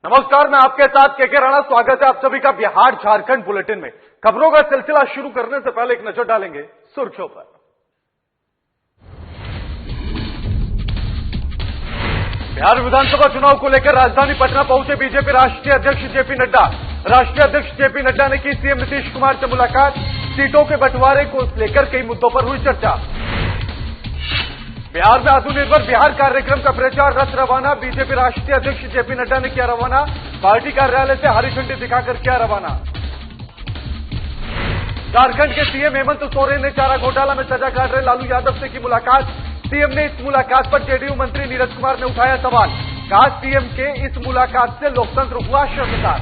नमस्कार, मैं आपके साथ केके राणा। स्वागत है आप सभी का बिहार झारखंड बुलेटिन में। खबरों का सिलसिला शुरू करने से पहले एक नजर डालेंगे सुर्खियों पर। बिहार विधानसभा चुनाव को लेकर राजधानी पटना पहुंचे बीजेपी राष्ट्रीय अध्यक्ष जेपी नड्डा। राष्ट्रीय अध्यक्ष जेपी नड्डा ने की सीएम नीतीश कुमार से मुलाकात। सीटों के बंटवारे को लेकर कई मुद्दों पर हुई चर्चा। बिहार में आत्मनिर्भर बिहार कार्यक्रम का प्रचार रथ रवाना। बीजेपी राष्ट्रीय अध्यक्ष जेपी नड्डा ने किया रवाना। पार्टी कार्यालय से हरी झंडी दिखाकर किया रवाना। झारखंड के सीएम हेमंत सोरेन ने चारा घोटाला में सजा काट रहे लालू यादव से की मुलाकात। सीएम ने इस मुलाकात पर जेडीयू मंत्री नीरज कुमार ने उठाया सवाल। कहा सीएम के इस मुलाकात से लोकतंत्र हुआ शर्मसार।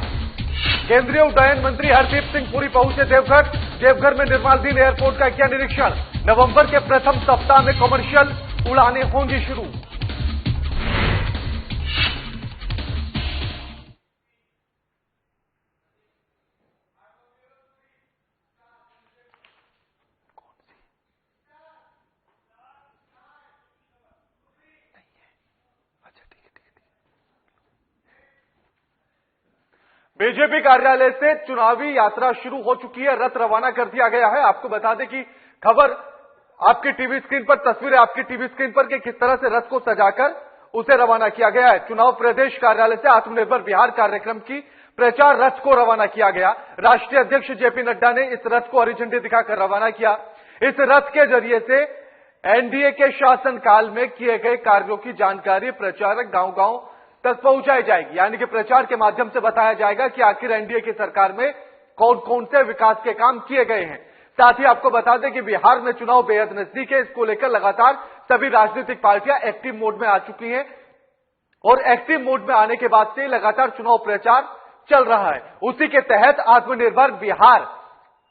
केंद्रीय उड्डयन मंत्री हरदीप सिंह पुरी पहुंचे देवघर। देवघर में निर्मालदीन एयरपोर्ट का किया निरीक्षण। नवंबर के प्रथम सप्ताह में कमर्शियल उड़ानें होंगी शुरू। बीजेपी कार्यालय से चुनावी यात्रा शुरू हो चुकी है। रथ रवाना कर दिया गया है। आपको बता दें कि खबर आपकी टीवी स्क्रीन पर, तस्वीरें आपकी टीवी स्क्रीन पर कि किस तरह से रथ को सजाकर उसे रवाना किया गया है। चुनाव प्रदेश कार्यालय से आत्मनिर्भर बिहार कार्यक्रम की प्रचार रथ को रवाना किया गया। राष्ट्रीय अध्यक्ष जेपी नड्डा ने इस रथ को हरी झंडी दिखाकर रवाना किया। इस रथ के जरिए से एनडीए के शासनकाल में किए गए कार्यों की जानकारी प्रचारक गांव गांव तक पहुंचाई जाएगी। यानी कि प्रचार के माध्यम से बताया जाएगा कि आखिर एनडीए की सरकार में कौन कौन से विकास के काम किए गए हैं। साथ ही आपको बता दें कि बिहार में चुनाव बेहद नजदीक है। इसको लेकर लगातार सभी राजनीतिक पार्टियां एक्टिव मोड में आ चुकी हैं और एक्टिव मोड में आने के बाद से लगातार चुनाव प्रचार चल रहा है। उसी के तहत आत्मनिर्भर बिहार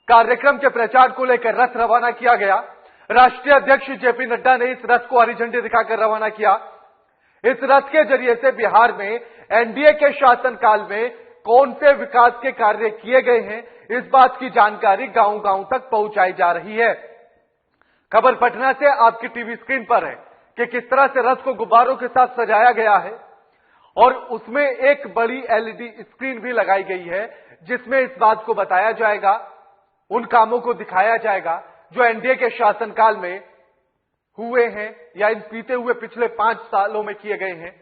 कार्यक्रम के प्रचार को लेकर रथ रवाना किया गया। राष्ट्रीय अध्यक्ष जेपी नड्डा ने इस रथ को हरी झंडी दिखाकर रवाना किया। इस रथ के जरिए से बिहार में एनडीए के शासनकाल में कौन से विकास के कार्य किए गए हैं, इस बात की जानकारी गांव गांव तक पहुंचाई जा रही है। खबर पटना से आपकी टीवी स्क्रीन पर है कि किस तरह से रथ को गुब्बारों के साथ सजाया गया है और उसमें एक बड़ी एलईडी स्क्रीन भी लगाई गई है जिसमें इस बात को बताया जाएगा, उन कामों को दिखाया जाएगा जो एनडीए के शासनकाल में हुए हैं या इन बीते हुए पिछले 5 सालों में किए गए हैं।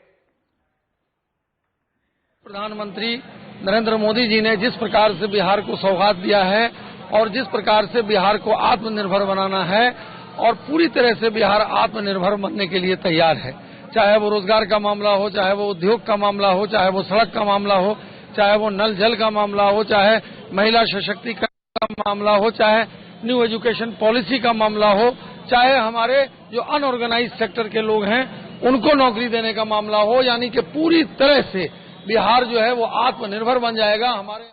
प्रधानमंत्री नरेंद्र मोदी जी ने जिस प्रकार से बिहार को सौगात दिया है और जिस प्रकार से बिहार को आत्मनिर्भर बनाना है और पूरी तरह से बिहार आत्मनिर्भर बनने के लिए तैयार है। चाहे वो रोजगार का मामला हो, चाहे वो उद्योग का मामला हो, चाहे वो सड़क का मामला हो, चाहे वो नल जल का मामला हो, चाहे महिला सशक्तिकरण का मामला हो, चाहे न्यू एजुकेशन पॉलिसी का मामला हो, चाहे हमारे जो अनऑर्गेनाइज सेक्टर के लोग हैं उनको नौकरी देने का मामला हो। यानी कि पूरी तरह से बिहार जो है वो आत्मनिर्भर बन जाएगा। हमारे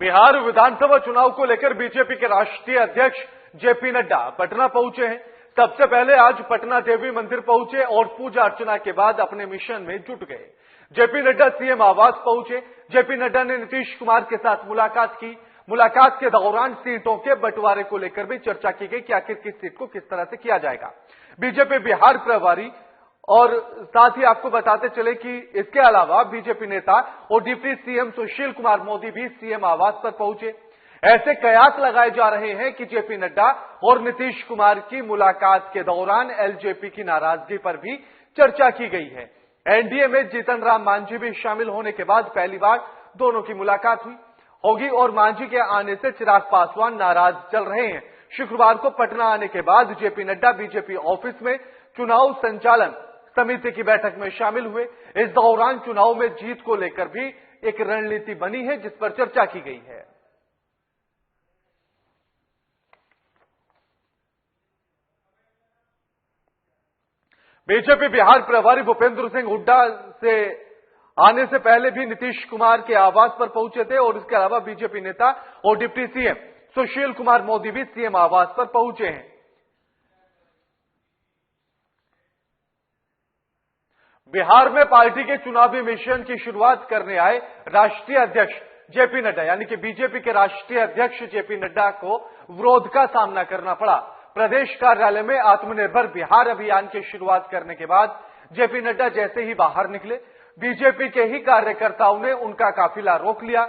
बिहार विधानसभा चुनाव को लेकर बीजेपी के राष्ट्रीय अध्यक्ष जेपी नड्डा पटना पहुंचे हैं। सबसे पहले आज पटना देवी मंदिर पहुंचे और पूजा अर्चना के बाद अपने मिशन में जुट गए। जेपी नड्डा सीएम आवास पहुंचे। जेपी नड्डा ने नीतीश कुमार के साथ मुलाकात की। मुलाकात के दौरान सीटों के बंटवारे को लेकर भी चर्चा की गई कि आखिर किस सीट को किस तरह से किया जाएगा। बीजेपी बिहार प्रभारी और साथ ही आपको बताते चले कि इसके अलावा बीजेपी नेता और डिप्टी सीएम सुशील कुमार मोदी भी सीएम आवास पर पहुंचे। ऐसे कयास लगाए जा रहे हैं कि जेपी नड्डा और नीतीश कुमार की मुलाकात के दौरान एलजेपी की नाराजगी पर भी चर्चा की गई है। एनडीए में जीतन राम मांझी भी शामिल होने के बाद पहली बार दोनों की मुलाकात होगी और मांझी के आने से चिराग पासवान नाराज चल रहे हैं। शुक्रवार को पटना आने के बाद जेपी नड्डा बीजेपी ऑफिस में चुनाव संचालन समिति की बैठक में शामिल हुए। इस दौरान चुनाव में जीत को लेकर भी एक रणनीति बनी है जिस पर चर्चा की गई है। बीजेपी बिहार प्रभारी भूपेंद्र सिंह हुड्डा से आने से पहले भी नीतीश कुमार के आवास पर पहुंचे थे और इसके अलावा बीजेपी नेता और डिप्टी सीएम सुशील कुमार मोदी भी सीएम आवास पर पहुंचे हैं। बिहार में पार्टी के चुनावी मिशन की शुरुआत करने आए राष्ट्रीय अध्यक्ष जेपी नड्डा यानी कि बीजेपी के राष्ट्रीय अध्यक्ष जेपी नड्डा को विरोध का सामना करना पड़ा। प्रदेश कार्यालय में आत्मनिर्भर बिहार अभियान की शुरुआत करने के बाद जेपी नड्डा जैसे ही बाहर निकले, बीजेपी के ही कार्यकर्ताओं ने उनका काफिला रोक लिया।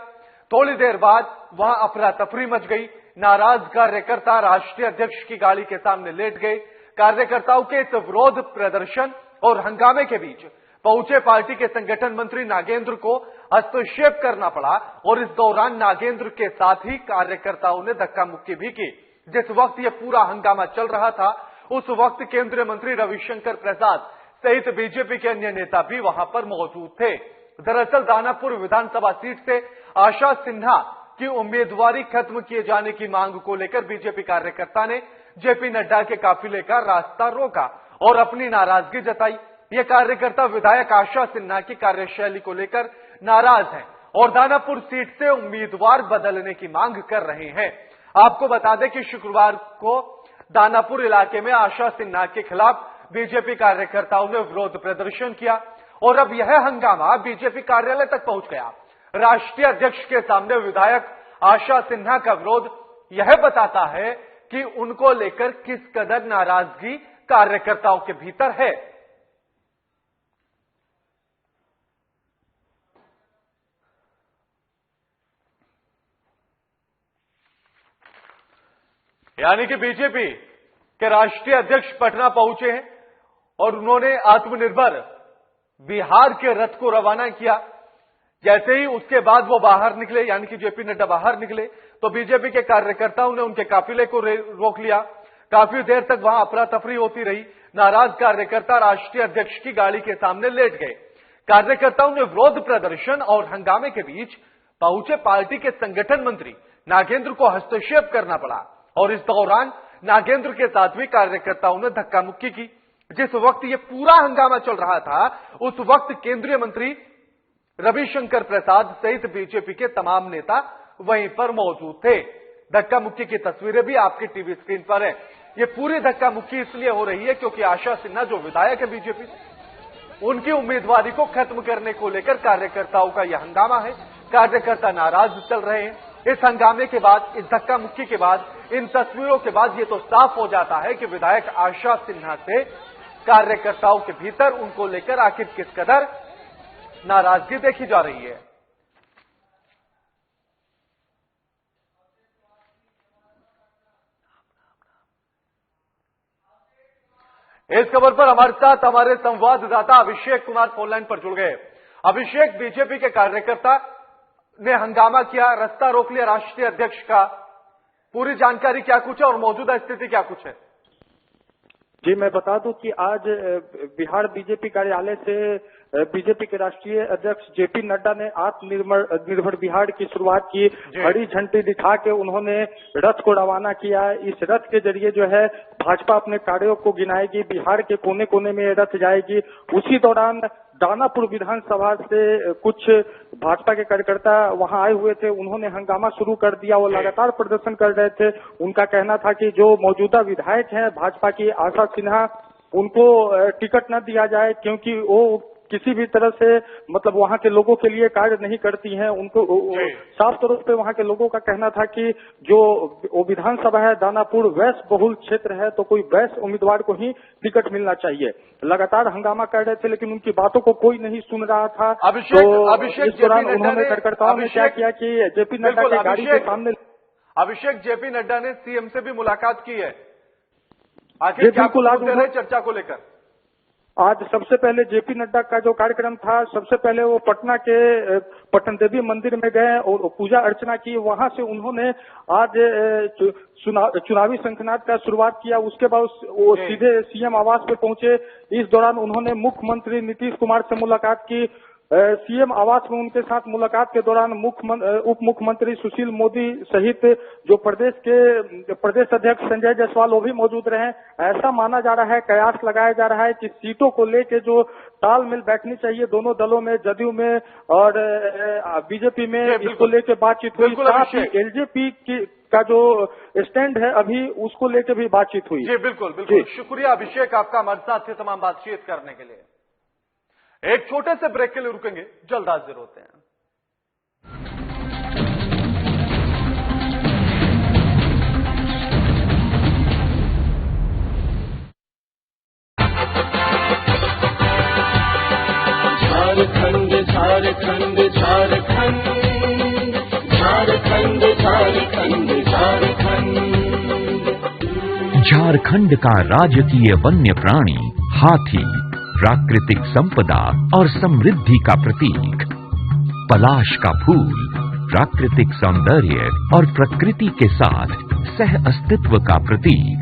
थोड़ी देर बाद वहां अफरा तफरी मच गई। नाराज कार्यकर्ता राष्ट्रीय अध्यक्ष की गाड़ी के सामने लेट गए। कार्यकर्ताओं के इस विरोध प्रदर्शन और हंगामे के बीच पहुंचे पार्टी के संगठन मंत्री नागेंद्र को हस्तक्षेप करना पड़ा और इस दौरान नागेंद्र के साथ ही कार्यकर्ताओं ने धक्का मुक्की भी की। जिस वक्त यह पूरा हंगामा चल रहा था उस वक्त केंद्रीय मंत्री रविशंकर प्रसाद सहित बीजेपी के अन्य नेता भी वहां पर मौजूद थे। दरअसल दानापुर विधानसभा सीट से आशा सिन्हा की उम्मीदवारी खत्म किए जाने की मांग को लेकर बीजेपी कार्यकर्ता ने जेपी नड्डा के काफिले का रास्ता रोका और अपनी नाराजगी जताई। ये कार्यकर्ता विधायक आशा सिन्हा की कार्यशैली को लेकर नाराज हैं और दानापुर सीट से उम्मीदवार बदलने की मांग कर रहे हैं। आपको बता दें कि शुक्रवार को दानापुर इलाके में आशा सिन्हा के खिलाफ बीजेपी कार्यकर्ताओं ने विरोध प्रदर्शन किया और अब यह हंगामा बीजेपी कार्यालय तक पहुंच गया। राष्ट्रीय अध्यक्ष के सामने विधायक आशा सिन्हा का विरोध यह बताता है कि उनको लेकर किस कदर नाराजगी कार्यकर्ताओं के भीतर है। यानी कि बीजेपी के राष्ट्रीय अध्यक्ष पटना पहुंचे हैं और उन्होंने आत्मनिर्भर बिहार के रथ को रवाना किया। जैसे ही उसके बाद वो बाहर निकले, यानी कि जेपी नड्डा बाहर निकले, तो बीजेपी के कार्यकर्ताओं ने उनके काफिले को रोक लिया। काफी देर तक वहां अफरा तफरी होती रही। नाराज कार्यकर्ता राष्ट्रीय अध्यक्ष की गाड़ी के सामने लेट गए। कार्यकर्ताओं ने विरोध प्रदर्शन और हंगामे के बीच पहुंचे पार्टी के संगठन मंत्री नागेंद्र को हस्तक्षेप करना पड़ा और इस दौरान नागेंद्र के साथ भी कार्यकर्ताओं ने धक्का मुक्की की। जिस वक्त ये पूरा हंगामा चल रहा था उस वक्त केंद्रीय मंत्री रविशंकर प्रसाद सहित बीजेपी के तमाम नेता वहीं पर मौजूद थे। धक्का मुक्की की तस्वीरें भी आपकी टीवी स्क्रीन पर है। ये पूरी धक्का मुक्की इसलिए हो रही है क्योंकि आशा सिन्हा जो विधायक है बीजेपी, उनकी उम्मीदवारी को खत्म करने को लेकर कार्यकर्ताओं का यह हंगामा है। कार्यकर्ता नाराज चल रहे हैं। इस हंगामे के बाद, इस धक्का मुक्की के बाद, इन तस्वीरों के बाद ये तो साफ हो जाता है कि विधायक आशा सिन्हा से कार्यकर्ताओं के भीतर उनको लेकर आखिर किस कदर नाराजगी देखी जा रही है। इस खबर पर हमारे साथ हमारे संवाददाता अभिषेक कुमार फोनलाइन पर जुड़ गए। अभिषेक, बीजेपी के कार्यकर्ता ने हंगामा किया, रास्ता रोक लिया राष्ट्रीय अध्यक्ष का, पूरी जानकारी क्या कुछ है और मौजूदा स्थिति क्या कुछ है? जी, मैं बता दूं कि आज बिहार बीजेपी कार्यालय से बीजेपी के राष्ट्रीय अध्यक्ष जेपी नड्डा ने आत्मनिर्भर बिहार की शुरुआत की। हरी झंडी दिखा के उन्होंने रथ को रवाना किया। इस रथ के जरिए जो है भाजपा अपने कार्यों को गिनाएगी, बिहार के कोने कोने में रथ जाएगी। उसी दौरान दानापुर विधानसभा से कुछ भाजपा के कार्यकर्ता वहां आए हुए थे, उन्होंने हंगामा शुरू कर दिया। वो लगातार प्रदर्शन कर रहे थे। उनका कहना था कि जो मौजूदा विधायक हैं भाजपा की आशा सिन्हा, उनको टिकट न दिया जाए क्योंकि वो किसी भी तरह से मतलब वहां के लोगों के लिए कार्य नहीं करती हैं। उनको साफ तौर पे वहां के लोगों का कहना था कि जो वो विधानसभा है दानापुर वैश्य बहुल क्षेत्र है, तो कोई वैश्य उम्मीदवार को ही टिकट मिलना चाहिए। लगातार हंगामा कर रहे थे लेकिन उनकी बातों को कोई नहीं सुन रहा था। अभिषेक, इस दौरान उन्होंने कार्यकर्ताओं ने क्या किया कि जेपी नड्डा की गाड़ी के सामने। अभिषेक, जेपी नड्डा ने सीएम से भी मुलाकात की है, आखिर क्या मुद्दे रहे चर्चा को लेकर? आज सबसे पहले जेपी नड्डा का जो कार्यक्रम था, सबसे पहले वो पटना के पटन देवी मंदिर में गए और पूजा अर्चना की। वहां से उन्होंने आज चुनावी शंखनाद का शुरुआत किया। उसके बाद वो सीधे सीएम आवास पे पहुंचे। इस दौरान उन्होंने मुख्यमंत्री नीतीश कुमार से मुलाकात की। सीएम आवास में उनके साथ मुलाकात के दौरान उप मुख्यमंत्री सुशील मोदी सहित जो प्रदेश अध्यक्ष संजय जायसवाल वो भी मौजूद रहे। ऐसा माना जा रहा है, कयास लगाया जा रहा है कि सीटों को लेके जो तालमेल बैठनी चाहिए दोनों दलों में, जदयू में और बीजेपी में, इसको लेके बातचीत हुई। साथ ही एलजेपी का जो स्टैंड है अभी उसको लेके भी बातचीत हुई। जी बिल्कुल बिल्कुल, शुक्रिया अभिषेक आपका हमारे साथ तमाम बातचीत करने के लिए। एक छोटे से ब्रेक के लिए रुकेंगे, जल्द हाजिर होते हैं। झारखंड झारखंड झारखंड झारखंड झारखंड झारखंड। झारखंड का राजकीय वन्य प्राणी हाथी प्राकृतिक संपदा और समृद्धि का प्रतीक, पलाश का फूल प्राकृतिक सौंदर्य और प्रकृति के साथ सह अस्तित्व का प्रतीक,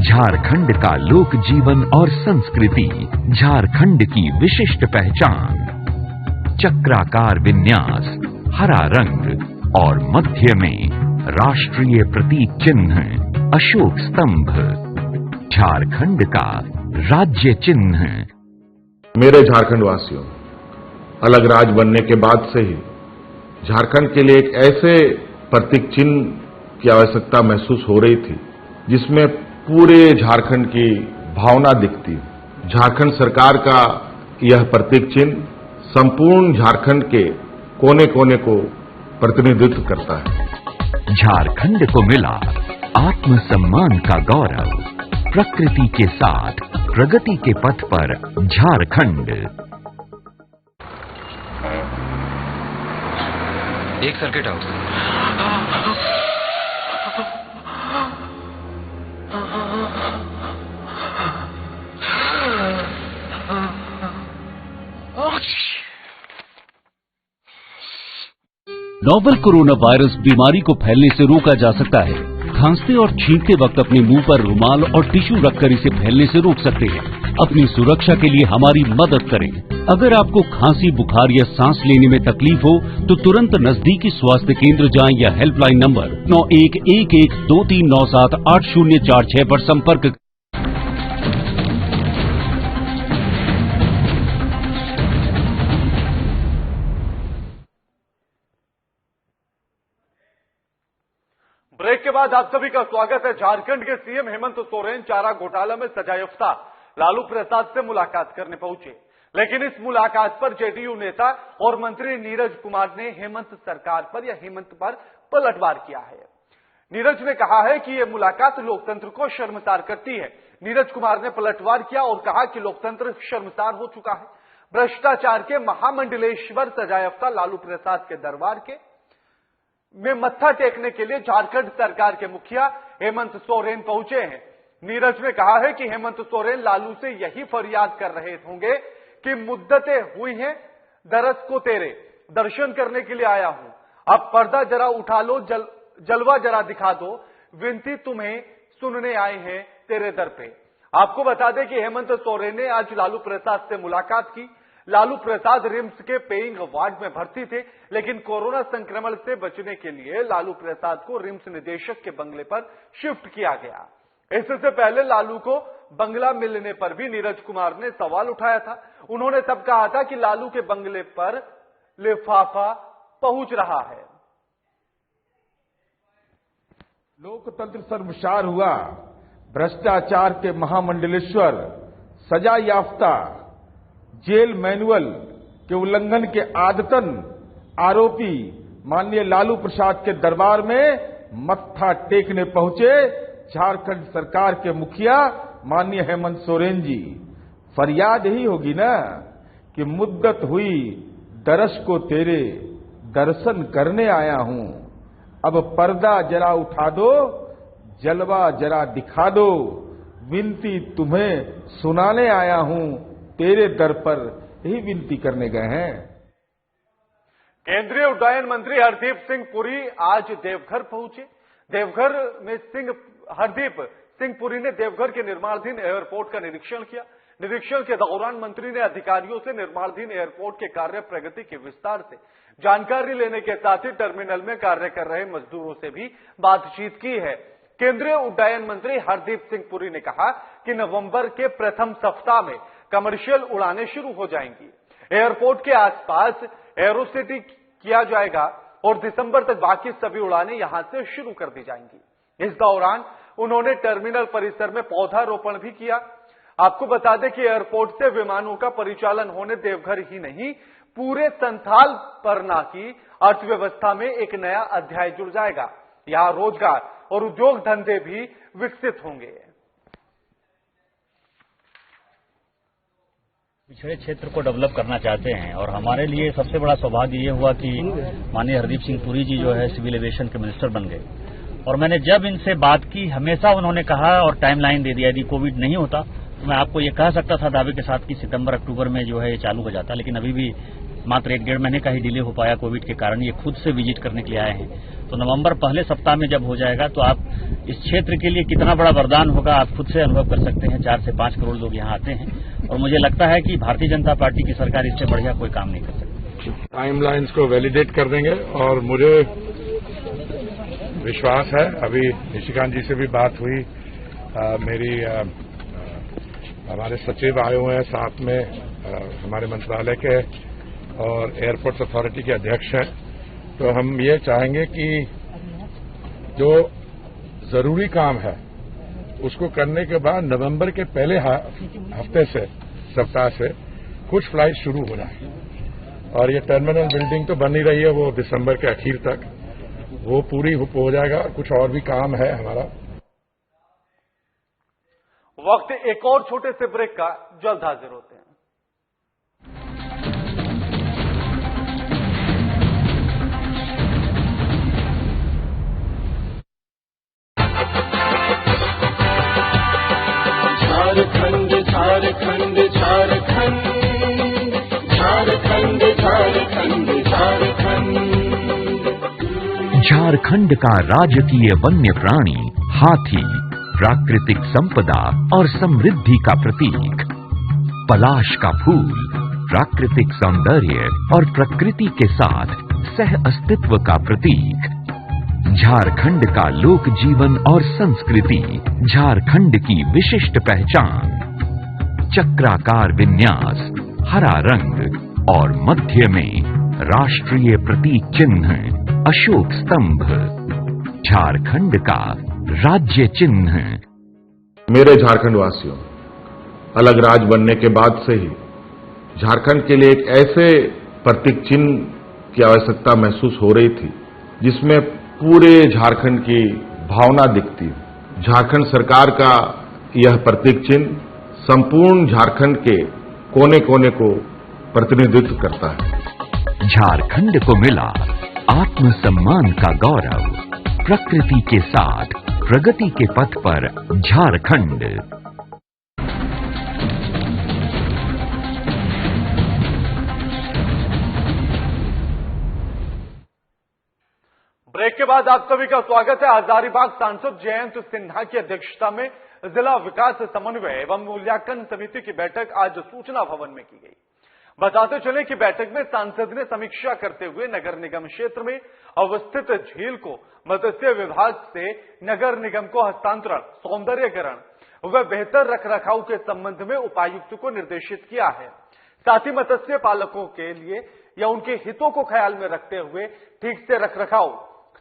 झारखंड का लोक जीवन और संस्कृति झारखंड की विशिष्ट पहचान, चक्राकार विन्यास, हरा रंग और मध्य में राष्ट्रीय प्रतीक चिन्ह अशोक स्तंभ, झारखंड का राज्य चिन्ह। मेरे झारखंड वासियों, अलग राज्य बनने के बाद से ही झारखंड के लिए एक ऐसे प्रतीक चिन्ह की आवश्यकता महसूस हो रही थी जिसमें पूरे झारखंड की भावना दिखती। झारखंड सरकार का यह प्रतीक चिन्ह संपूर्ण झारखंड के कोने कोने को प्रतिनिधित्व करता है। झारखंड को मिला आत्मसम्मान का गौरव, प्रकृति के साथ प्रगति के पथ पर झारखंड। एक circuit house. Novel corona virus बीमारी को फैलने से रोका जा सकता है। खांसते और छींकते वक्त अपने मुंह पर रुमाल और टिश्यू रखकर इसे फैलने से रोक सकते हैं। अपनी सुरक्षा के लिए हमारी मदद करें। अगर आपको खांसी, बुखार या सांस लेने में तकलीफ हो तो तुरंत नजदीकी स्वास्थ्य केंद्र जाएं या हेल्पलाइन नंबर 911123978046 पर संपर्क। ब्रेक के बाद आप सभी का स्वागत है। झारखंड के सीएम हेमंत सोरेन चारा घोटाला में सजायाफ्ता लालू प्रसाद से मुलाकात करने पहुंचे, लेकिन इस मुलाकात पर जेडीयू नेता और मंत्री नीरज कुमार ने हेमंत सरकार पर या हेमंत पर पलटवार किया है। नीरज ने कहा है कि यह मुलाकात लोकतंत्र को शर्मसार करती है। नीरज कुमार ने पलटवार किया और कहा कि लोकतंत्र शर्मसार हो चुका है। भ्रष्टाचार के महामंडलेश्वर सजायाफ्ता लालू प्रसाद के दरबार में मत्था टेकने के लिए झारखंड सरकार के मुखिया हेमंत सोरेन पहुंचे हैं। नीरज ने कहा है कि हेमंत सोरेन लालू से यही फरियाद कर रहे होंगे कि मुद्दतें हुई हैं, दरस को तेरे दर्शन करने के लिए आया हूं, अब पर्दा जरा उठा लो, जलवा जरा दिखा दो, विनती तुम्हें सुनने आए हैं तेरे दर पे। आपको बता दें कि हेमंत सोरेन ने आज लालू प्रसाद से मुलाकात की। लालू प्रसाद रिम्स के पेइंग वार्ड में भर्ती थे, लेकिन कोरोना संक्रमण से बचने के लिए लालू प्रसाद को रिम्स निदेशक के बंगले पर शिफ्ट किया गया। इससे पहले लालू को बंगला मिलने पर भी नीरज कुमार ने सवाल उठाया था। उन्होंने तब कहा था कि लालू के बंगले पर लिफाफा पहुंच रहा है। लोकतंत्र शर्मसार हुआ। भ्रष्टाचार के महामंडलेश्वर, सजा याफ्ता, जेल मैनुअल के उल्लंघन के आदतन आरोपी माननीय लालू प्रसाद के दरबार में मत्था टेकने पहुंचे झारखंड सरकार के मुखिया माननीय हेमंत सोरेन जी। फरियाद ही होगी ना कि मुद्दत हुई, दरस को तेरे दर्शन करने आया हूं, अब पर्दा जरा उठा दो, जलवा जरा दिखा दो, विनती तुम्हें सुनाने आया हूं तेरे दर पर, यही विनती करने गए हैं। केंद्रीय उड्डयन मंत्री हरदीप सिंह पुरी आज देवघर पहुंचे। देवघर में हरदीप सिंह पुरी ने देवघर के निर्माणाधीन एयरपोर्ट का निरीक्षण किया। निरीक्षण के दौरान मंत्री ने अधिकारियों से निर्माणाधीन एयरपोर्ट के कार्य प्रगति के विस्तार से जानकारी लेने के साथ ही टर्मिनल में कार्य कर रहे मजदूरों से भी बातचीत की है। केंद्रीय उड्डयन मंत्री हरदीप सिंह पुरी ने कहा कि नवंबर के प्रथम सप्ताह में कमर्शियल उड़ानें शुरू हो जाएंगी। एयरपोर्ट के आसपास एरोसिटी किया जाएगा और दिसंबर तक बाकी सभी उड़ानें यहां से शुरू कर दी जाएंगी। इस दौरान उन्होंने टर्मिनल परिसर में पौधारोपण भी किया। आपको बता दें कि एयरपोर्ट से विमानों का परिचालन होने देवघर ही नहीं, पूरे संथाल परना की अर्थव्यवस्था में एक नया अध्याय जुड़ जाएगा। यहां रोजगार और उद्योग धंधे भी विकसित होंगे। पिछड़े क्षेत्र को डेवलप करना चाहते हैं और हमारे लिए सबसे बड़ा सौभाग्य ये हुआ कि माननीय हरदीप सिंह पुरी जी जो है सिविल एविएशन के मिनिस्टर बन गए। और मैंने जब इनसे बात की हमेशा उन्होंने कहा और टाइमलाइन दे दिया, यदि कोविड नहीं होता तो मैं आपको ये कह सकता था दावे के साथ कि सितंबर अक्टूबर में जो है ये चालू हो जाता, लेकिन अभी भी मात्र 1-1.5 महीने का ही डिले हो पाया कोविड के कारण। ये खुद से विजिट करने के लिए आए हैं, तो नवंबर पहले सप्ताह में जब हो जाएगा तो आप इस क्षेत्र के लिए कितना बड़ा वरदान होगा आप खुद से अनुभव कर सकते हैं। 4 से 5 करोड़ लोग यहाँ आते हैं और मुझे लगता है कि भारतीय जनता पार्टी की सरकार इससे बढ़िया कोई काम नहीं कर सकती। टाइमलाइंस को वैलिडेट कर देंगे और मुझे विश्वास है, अभी निशिकांत जी से भी बात हुई, हमारे सचिव आए हुए हैं साथ में, हमारे मंत्रालय के और एयरपोर्ट्स अथॉरिटी के अध्यक्ष हैं, तो हम ये चाहेंगे कि जो जरूरी काम है उसको करने के बाद नवंबर के पहले हफ्ते से सप्ताह से कुछ फ्लाइट शुरू हो जाए। और ये टर्मिनल बिल्डिंग तो बन ही रही है, वो दिसंबर के आखिर तक वो पूरी हो जाएगा। कुछ और भी काम है हमारा। वक्त एक और छोटे से ब्रेक का, जल्द हाजिर होते हैं। झारखंड झारखंड झारखंड झारखंड झारखंड झारखंड झारखंड का राजकीय वन्य प्राणी हाथी प्राकृतिक संपदा और समृद्धि का प्रतीक, पलाश का फूल प्राकृतिक सौंदर्य और प्रकृति के साथ सह अस्तित्व का प्रतीक, झारखंड का लोक जीवन और संस्कृति झारखंड की विशिष्ट पहचान, चक्राकार विन्यास, हरा रंग और मध्य में राष्ट्रीय प्रतीक चिन्ह अशोक स्तंभ, झारखंड का राज्य चिन्ह। मेरे झारखंड वासियों, अलग राज्य बनने के बाद से ही झारखंड के लिए एक ऐसे प्रतीक चिन्ह की आवश्यकता महसूस हो रही थी जिसमें पूरे झारखंड की भावना दिखती। झारखंड सरकार का यह प्रतीक चिन्ह संपूर्ण झारखंड के कोने कोने को प्रतिनिधित्व करता है। झारखंड को मिला आत्मसम्मान का गौरव, प्रकृति के साथ प्रगति के पथ पर झारखंड। ब्रेक के बाद आप सभी का स्वागत है। हजारीबाग सांसद जयंत सिन्हा की अध्यक्षता में जिला विकास समन्वय एवं मूल्यांकन समिति की बैठक आज सूचना भवन में की गई। बताते चले कि बैठक में सांसद ने समीक्षा करते हुए नगर निगम क्षेत्र में अवस्थित झील को मत्स्य विभाग से नगर निगम को हस्तांतरण, सौंदर्यीकरण व बेहतर रखरखाव के संबंध में उपायुक्त को निर्देशित किया है। साथ ही मत्स्य पालकों के लिए या उनके हितों को ख्याल में रखते हुए ठीक से रखरखाव,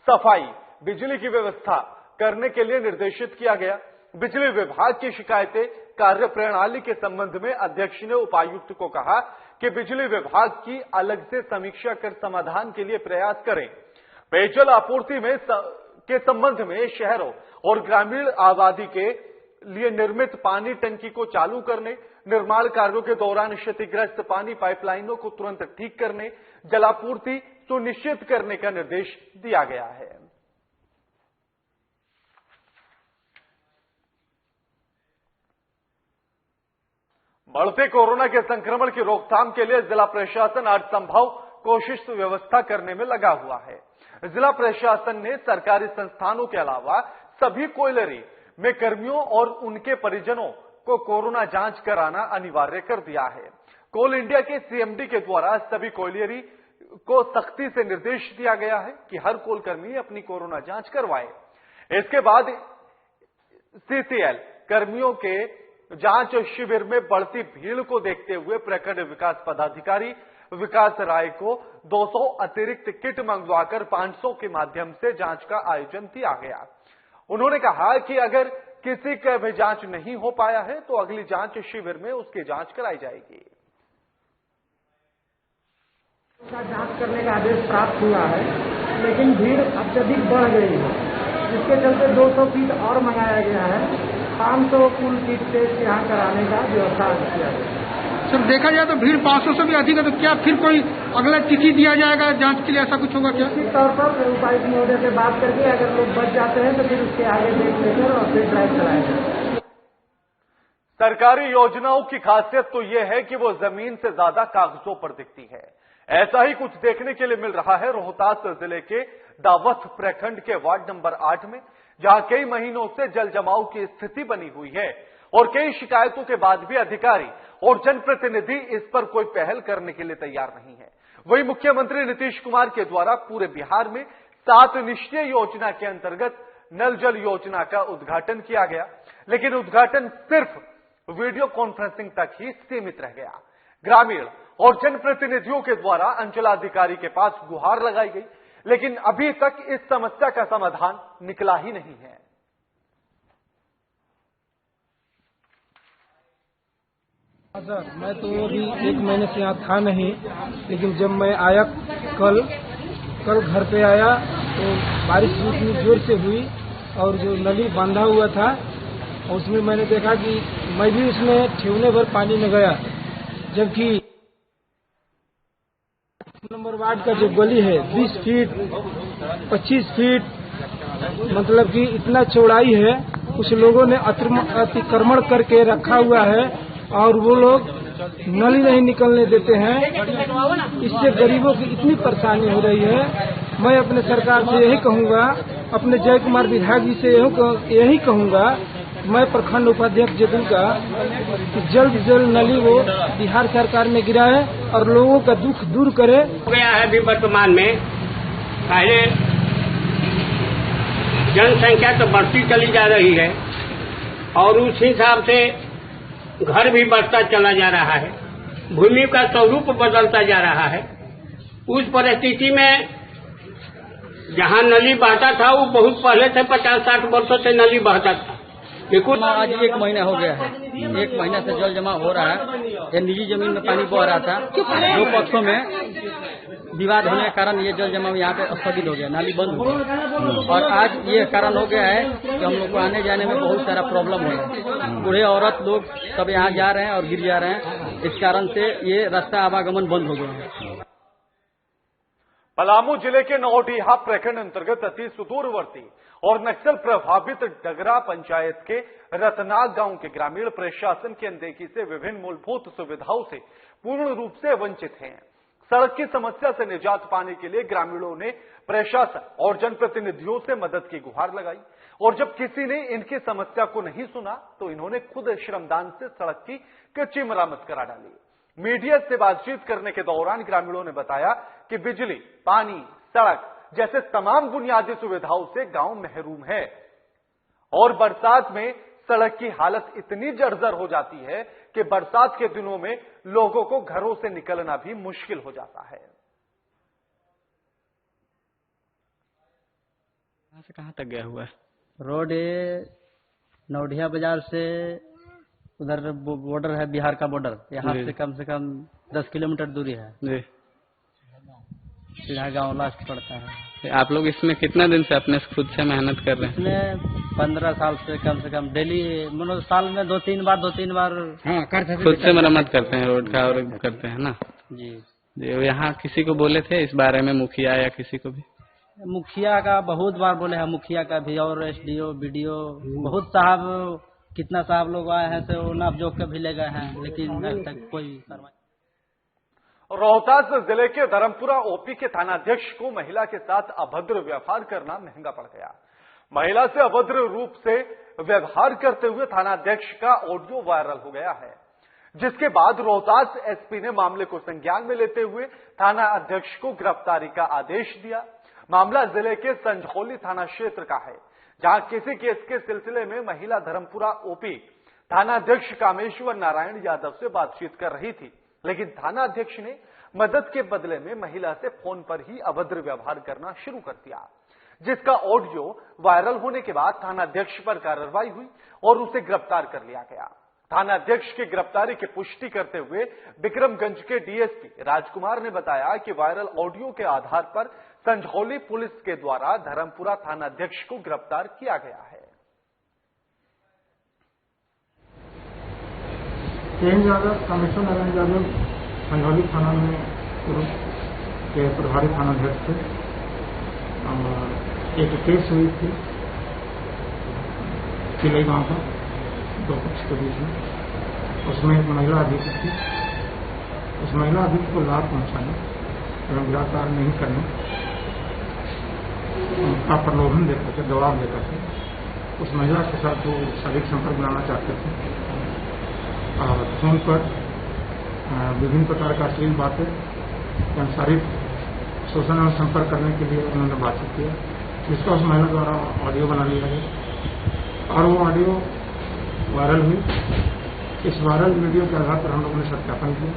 सफाई, बिजली की व्यवस्था करने के लिए निर्देशित किया गया। बिजली विभाग की शिकायतें, कार्य प्रणाली के संबंध में अध्यक्ष ने उपायुक्त को कहा कि बिजली विभाग की अलग से समीक्षा कर समाधान के लिए प्रयास करें। पेयजल आपूर्ति में के संबंध में शहरों और ग्रामीण आबादी के लिए निर्मित पानी टंकी को चालू करने, निर्माण कार्यों के दौरान क्षतिग्रस्त पानी पाइपलाइनों को तुरंत ठीक करने, जलापूर्ति सुनिश्चित करने का निर्देश दिया गया है। बढ़ते कोरोना के संक्रमण की रोकथाम के लिए जिला प्रशासन हर संभव कोशिश व्यवस्था करने में लगा हुआ है। जिला प्रशासन ने सरकारी संस्थानों के अलावा सभी कोयलरी में कर्मियों और उनके परिजनों को कोरोना जांच कराना अनिवार्य कर दिया है। कोल इंडिया के सीएमडी के द्वारा सभी कोयलरी को सख्ती से निर्देश दिया गया है कि हर कोल कर्मी अपनी कोरोना जांच करवाए। इसके बाद सीसीएल कर्मियों के जांच शिविर में बढ़ती भीड़ को देखते हुए प्रखंड विकास पदाधिकारी विकास राय को 200 अतिरिक्त किट मंगवाकर 500 के माध्यम से जांच का आयोजन किया गया। उन्होंने कहा कि अगर किसी का भी जांच नहीं हो पाया है तो अगली जांच शिविर में उसकी जांच कराई जाएगी। जांच करने का आदेश प्राप्त हुआ है, लेकिन भीड़ अत्यधिक बढ़ गई है, जिसके चलते 200 किट और मंगाया गया है। 500 कुल किट टेस्ट यहाँ कराने का व्यवस्था किया गया। सर देखा जाए तो भीड़ 500 से भी अधिक है, तो क्या फिर कोई अगला तिथि दिया जाएगा जांच के लिए, ऐसा कुछ होगा क्या? निश्चित तौर पर उपायुक्त महोदय से बात करके अगर लोग बच जाते हैं तो फिर उसके आगे देख लेकर और फिर ड्राइव चलाएंगे। सरकारी योजनाओं की खासियत तो यह है कि वो जमीन से ज्यादा कागजों पर दिखती है। ऐसा ही कुछ देखने के लिए मिल रहा है रोहतास जिले के दावथ प्रखंड के वार्ड नंबर 8 में, जहां कई महीनों से जल जमाव की स्थिति बनी हुई है और कई शिकायतों के बाद भी अधिकारी और जनप्रतिनिधि इस पर कोई पहल करने के लिए तैयार नहीं है। वहीं मुख्यमंत्री नीतीश कुमार के द्वारा पूरे बिहार में 7 निश्चय योजना के अंतर्गत नल जल योजना का उद्घाटन किया गया, लेकिन उद्घाटन सिर्फ वीडियो कॉन्फ्रेंसिंग तक ही सीमित रह गया। ग्रामीण और जनप्रतिनिधियों के द्वारा अंचलाधिकारी के पास गुहार लगाई गई, लेकिन अभी तक इस समस्या का समाधान निकला ही नहीं है। सर मैं तो अभी 1 महीने से यहाँ था नहीं, लेकिन जब मैं आया कल घर पे आया तो बारिश इतनी जोर से हुई और जो नली बांधा हुआ था उसमें मैंने देखा कि मैं भी उसमें ठेवने भर पानी में गया, जबकि नंबर वार्ड का जो गली है 20 फीट 25 फीट मतलब कि इतना चौड़ाई है। कुछ लोगों ने अतिक्रमण करके रखा हुआ है और वो लोग नली नहीं निकलने देते हैं। इससे गरीबों की इतनी परेशानी हो रही है। मैं अपने सरकार से यही कहूँगा, अपने जय कुमार विधायक जी से यही कहूँगा, मैं प्रखंड उपाध्यक्ष जदयू का, कि जल्द से जल्द नली वो बिहार सरकार में गिराए और लोगों का दुख दूर करे। हो गया है अभी वर्तमान में, पहले जनसंख्या तो बढ़ती चली जा रही है और उस हिसाब से घर भी बढ़ता चला जा रहा है, भूमि का स्वरूप बदलता जा रहा है। उस परिस्थिति में जहाँ नली बहता था वो बहुत पहले से 50-60 वर्षों से नली बहता था। आज 1 महीना हो गया है, 1 महीना से जल जमा हो रहा है। ये निजी जमीन में पानी बह रहा था, 2 पक्षों में विवाद होने के कारण ये जल जमाव यहाँ पे स्थगित हो गया, नाली बंद हो गया। और आज ये कारण हो गया है कि हम लोग को आने जाने में बहुत सारा प्रॉब्लम हो रहा है। बूढ़े औरत लोग सब यहाँ जा रहे हैं और गिर जा रहे हैं, इस कारण से ये रास्ता आवागमन बंद हो गया है। पलामू जिले के नौडीहा प्रखंड अंतर्गत अति सुदूरवर्ती और नक्सल प्रभावित डगरा पंचायत के रतनाग गांव के ग्रामीण प्रशासन की अनदेखी से विभिन्न मूलभूत सुविधाओं से पूर्ण रूप से वंचित हैं। सड़क की समस्या से निजात पाने के लिए ग्रामीणों ने प्रशासन और जनप्रतिनिधियों से मदद की गुहार लगाई और जब किसी ने इनकी समस्या को नहीं सुना तो इन्होंने खुद श्रमदान से सड़क की कच्ची मरम्मत करा डाली। मीडिया से बातचीत करने के दौरान ग्रामीणों ने बताया कि बिजली, पानी, सड़क जैसे तमाम बुनियादी सुविधाओं से गांव महरूम है और बरसात में सड़क की हालत इतनी जर्जर हो जाती है कि बरसात के दिनों में लोगों को घरों से निकलना भी मुश्किल हो जाता है। कहां से कहां तक गया हुआ है रोड? नौडिया बाजार से उधर बॉर्डर है, बिहार का बॉर्डर, यहाँ से कम 10 किलोमीटर दूरी है जी। सीधा गाँव लास्ट पड़ता है। आप लोग इसमें कितना दिन से अपने खुद से मेहनत कर रहे हैं? इसमें 15 साल से कम डेली, मतलब साल में 2-3 बार हाँ, खुद से मरम्मत करते हैं रोड का और करते हैं ना जी। यहाँ किसी को बोले थे इस बारे में, मुखिया या किसी को भी? मुखिया का बहुत बार बोले हैं, मुखिया का भी और SDO BDO बहुत साहब, कितना साहब लोग आए हैं तो नाप जोक के भी ले गए हैं, लेकिन अभी तक कोई कार्रवाई। रोहतास जिले के धर्मपुरा OP के थानाध्यक्ष को महिला के साथ अभद्र व्यवहार करना महंगा पड़ गया। महिला से अभद्र रूप से व्यवहार करते हुए थानाध्यक्ष का ऑडियो वायरल हो गया है, जिसके बाद रोहतास SP ने मामले को संज्ञान में लेते हुए थाना अध्यक्ष को गिरफ्तारी का आदेश दिया। मामला जिले के संझौली थाना क्षेत्र का है, जहां किसी केस के सिलसिले में महिला धर्मपुरा OP थानाध्यक्ष कामेश्वर नारायण यादव से बातचीत कर रही थी, लेकिन थाना अध्यक्ष ने मदद के बदले में महिला से फोन पर ही अभद्र व्यवहार करना शुरू कर दिया, जिसका ऑडियो वायरल होने के बाद थाना अध्यक्ष पर कार्रवाई हुई और उसे गिरफ्तार कर लिया गया। थाना अध्यक्ष की गिरफ्तारी की पुष्टि करते हुए विक्रमगंज के DSP राजकुमार ने बताया कि वायरल ऑडियो के आधार पर संझौली पुलिस के द्वारा धर्मपुरा थाना अध्यक्ष को गिरफ्तार किया गया है। तेज यादव कमिश्नर नरेंद्र यादव संझौली थाना में के प्रभारी थानाध्यक्ष थे और एक केस हुई थी किले गांव का दो पक्ष के बीच में। उसमें एक महिला अधीक्षक थी। उस महिला अधीक्षक को लाभ पहुंचाने एवं गिरफ्तार नहीं करने का प्रलोभन देकर के दबाव देकर के उस महिला के साथ वो शारीरिक संपर्क बनाना चाहते थे और फोन पर विभिन्न प्रकार का अश्लील बातें एवं शारीरिक शोषण एवं संपर्क करने के लिए उन्होंने बातचीत किया, जिसका उस महिला द्वारा ऑडियो बना लिया गया और वो ऑडियो वायरल हुई। इस वायरल वीडियो के आधार पर हम लोगों ने सत्यापन किया।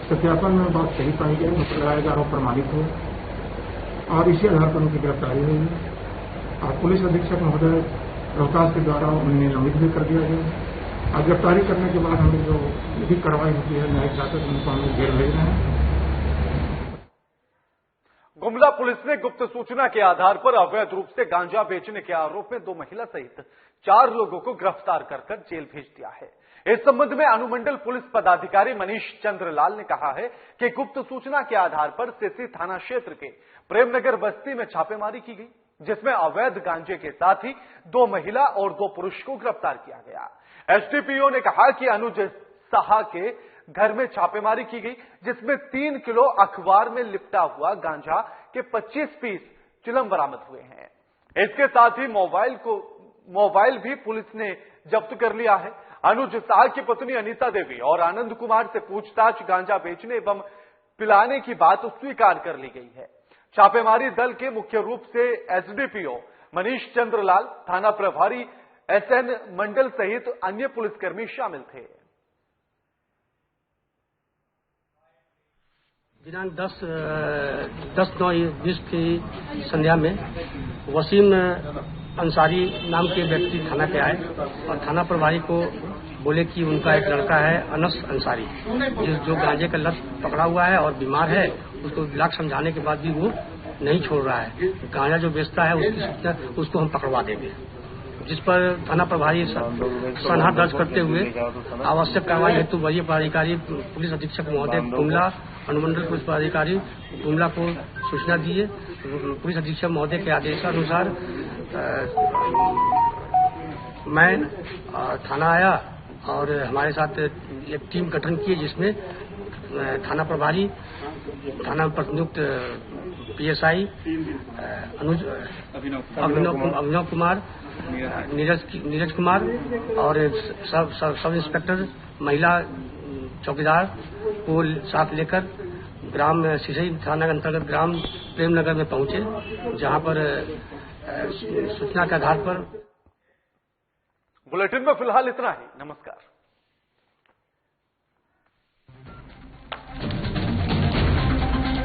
सत्यापन में बात सही पाई गई, उनको लगाया गया आरोप प्रमाणित हुआ और इसी आधार पर उनकी गिरफ्तारी हुई और पुलिस अधीक्षक महोदय रोहतास के द्वारा उन्हें निलंबित भी कर दिया गया और गिरफ्तारी करने के बाद हमें जो विधिक कार्रवाई होती है न्यायिक जांच उनको हम जेल भेज रहे हैं। गुमला पुलिस ने गुप्त सूचना के आधार पर अवैध रूप से गांजा बेचने के आरोप में 2 महिला सहित 4 लोगों को गिरफ्तार कर जेल भेज दिया है। इस संबंध में अनुमंडल पुलिस पदाधिकारी मनीष चंद्रलाल ने कहा है कि गुप्त सूचना के आधार पर सिरसी थाना क्षेत्र के प्रेमनगर बस्ती में छापेमारी की गई, जिसमें अवैध गांजे के साथ ही 2 महिला और 2 पुरुष को गिरफ्तार किया गया। एसडीपीओ ने कहा कि अनुज साहा के घर में छापेमारी की गई, जिसमें 3 किलो अखबार में लिपटा हुआ गांजा के 25 पीस चिलम बरामद हुए हैं। इसके साथ ही मोबाइल भी पुलिस ने जब्त कर लिया है। अनुज साहा की पत्नी अनीता देवी और आनंद कुमार से पूछताछ गांजा बेचने एवं पिलाने की बात स्वीकार कर ली गई है। छापेमारी दल के मुख्य रूप से एसडीपीओ मनीष चंद्रलाल, थाना प्रभारी एसएन मंडल सहित अन्य पुलिसकर्मी शामिल थे। दिनांक 10/9/20 की संध्या में वसीम अंसारी नाम के व्यक्ति थाना पे आए और थाना प्रभारी को बोले कि उनका एक लड़का है अनस अंसारी जो गांजे का लत पकड़ा हुआ है और बीमार है, उसको लाख समझाने के बाद भी वो नहीं छोड़ रहा है। गांजा जो बेचता है उसकी सूचना उसको हम पकड़वा देंगे, जिस पर थाना प्रभारी सनहा दर्ज करते हुए आवश्यक कार्रवाई हेतु वरीय पदाधिकारी पुलिस अधीक्षक महोदय गुमला, अनुमंडल पुलिस पदाधिकारी गुमला को सूचना दिए। पुलिस अधीक्षक महोदय के आदेशानुसार मैं थाना आया और हमारे साथ एक टीम गठन की, जिसमें थाना प्रभारी, थाना प्रतिनियुक्त पीएसआई अभिनव कुमार, नीरज कुमार और सब इंस्पेक्टर महिला चौकीदार को साथ लेकर ग्राम सिसई थाना के अंतर्गत ग्राम प्रेमनगर में पहुंचे, जहां पर सूचना के आधार पर। बुलेटिन में फिलहाल इतना ही। नमस्कार।